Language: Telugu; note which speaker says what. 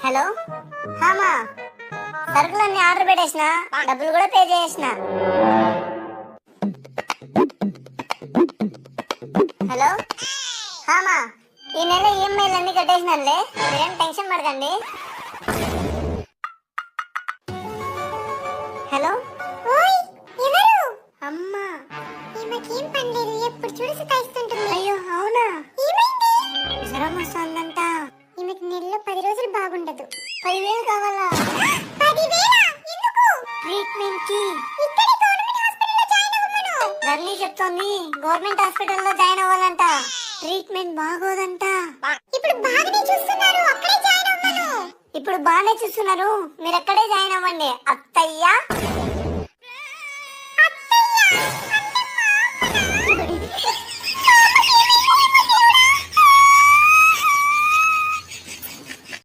Speaker 1: హలో హామా, సరుకులన్నీ ఆర్డర్ పెట్టేసిన, డబ్బులు కూడా పే చేసిన. హలో హామా, ఈ నెల ఈఎంఐలు అన్ని కట్టేసినానులే, మీరేం టెన్షన్ పడకండి. హలో ఓయ్ ఎవరు? అమ్మా, ఈమెకేం పని లేదు, ఎప్పుడు చూడు సతాయిస్తుంటుంది. అయ్యో అవునా, ఏమైంది? జ్వరం వస్తుందంట. ఈమెకి నెలలో 10 రోజులు బాగుండదు. 10,000 కావాలా? 10,000? ఎందుకు? ట్రీట్మెంట్ కి. ఇక్కడే గవర్నమెంట్ హాస్పిటల్లో జాయిన్ అవ్వమను. రల్లి చెప్తోంది గవర్నమెంట్ హాస్పిటల్లో జాయిన్ అవ్వాలంట, ట్రీట్మెంట్ బాగోదంట. ఇప్పుడు బాగానే చూస్తున్నారు, అక్కడే జాయిన్ అవ్వమను. ఇప్పుడు బాగానే చూస్తున్నారు, మీరు ఎక్కడే జాయిన్ అవ్వండి. అత్తయ్య అత్తయ్య